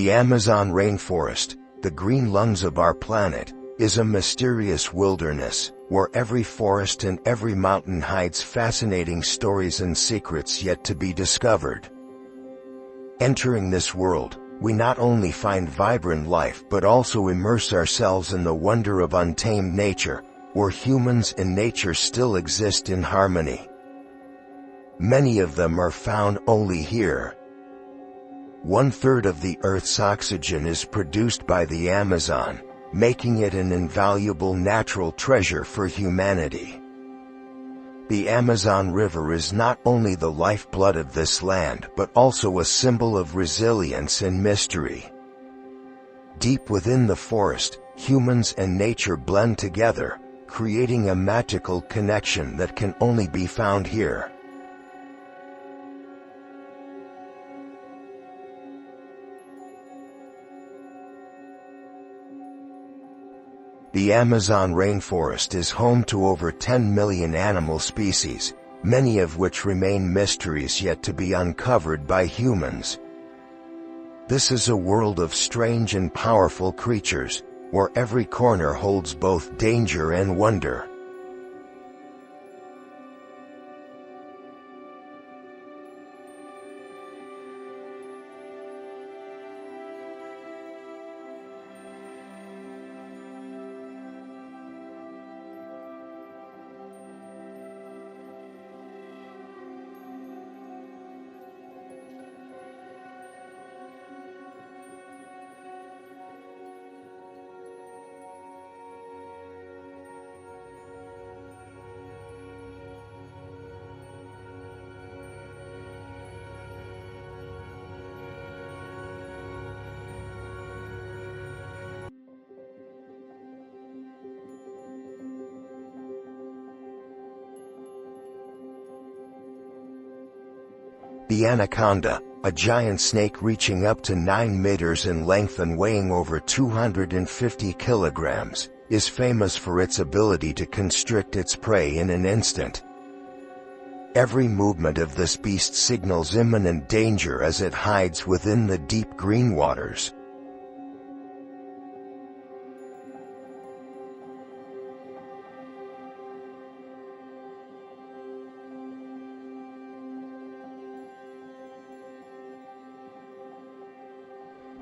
The Amazon rainforest, the green lungs of our planet, is a mysterious wilderness, where every forest and every mountain hides fascinating stories and secrets yet to be discovered. Entering this world, we not only find vibrant life but also immerse ourselves in the wonder of untamed nature, where humans and nature still exist in harmony. Many of them are found only here. 1/3 of the Earth's oxygen is produced by the Amazon, making it an invaluable natural treasure for humanity. The Amazon River is not only the lifeblood of this land but also a symbol of resilience and mystery. Deep within the forest, humans and nature blend together, creating a magical connection that can only be found here. The Amazon rainforest is home to over 10 million animal species, many of which remain mysteries yet to be uncovered by humans. This is a world of strange and powerful creatures, where every corner holds both danger and wonder. The anaconda, a giant snake reaching up to 9 meters in length and weighing over 250 kilograms, is famous for its ability to constrict its prey in an instant. Every movement of this beast signals imminent danger as it hides within the deep green waters.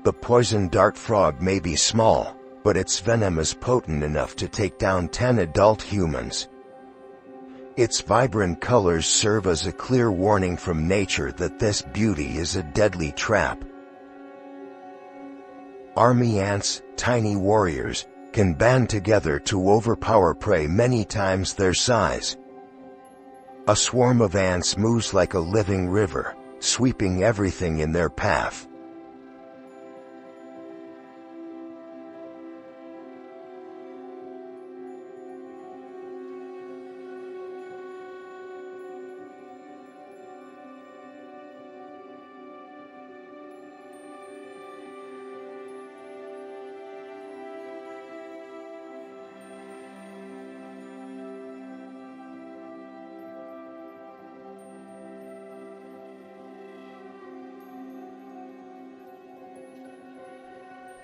The poison dart frog may be small, but its venom is potent enough to take down 10 adult humans. Its vibrant colors serve as a clear warning from nature that this beauty is a deadly trap. Army ants, tiny warriors, can band together to overpower prey many times their size. A swarm of ants moves like a living river, sweeping everything in their path.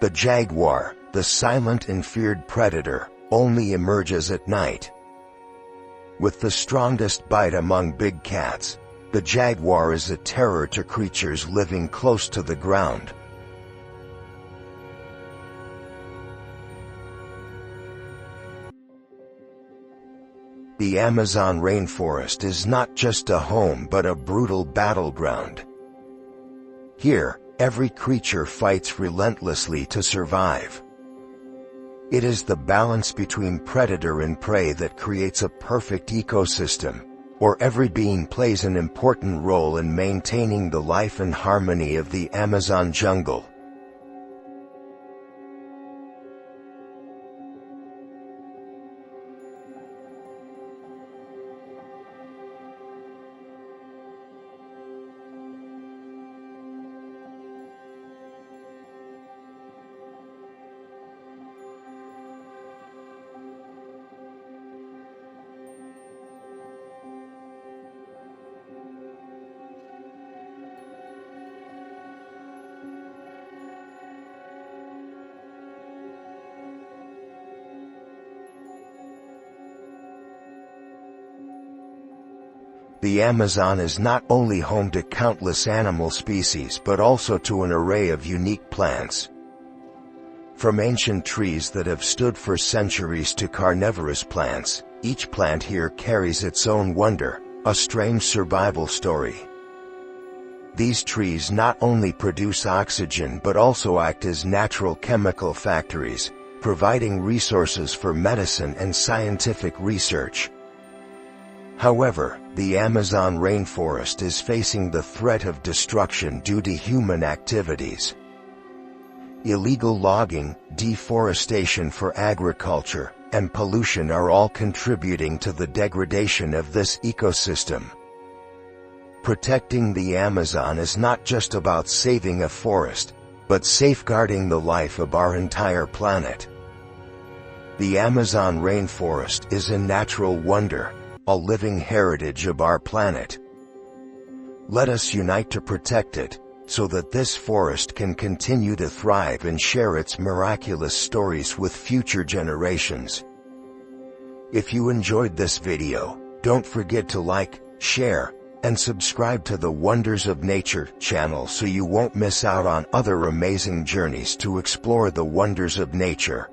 The jaguar, the silent and feared predator, only emerges at night. With the strongest bite among big cats, the jaguar is a terror to creatures living close to the ground. The Amazon rainforest is not just a home but a brutal battleground. Here, every creature fights relentlessly to survive. It is the balance between predator and prey that creates a perfect ecosystem, where every being plays an important role in maintaining the life and harmony of the Amazon jungle. The Amazon is not only home to countless animal species but also to an array of unique plants. From ancient trees that have stood for centuries to carnivorous plants, each plant here carries its own wonder, a strange survival story. These trees not only produce oxygen but also act as natural chemical factories, providing resources for medicine and scientific research. However, the Amazon rainforest is facing the threat of destruction due to human activities. Illegal logging, deforestation for agriculture, and pollution are all contributing to the degradation of this ecosystem. Protecting the Amazon is not just about saving a forest, but safeguarding the life of our entire planet. The Amazon rainforest is a natural wonder, a living heritage of our planet. Let us unite to protect it, so that this forest can continue to thrive and share its miraculous stories with future generations. If you enjoyed this video, don't forget to like, share, and subscribe to the Wonders of Nature channel so you won't miss out on other amazing journeys to explore the wonders of nature.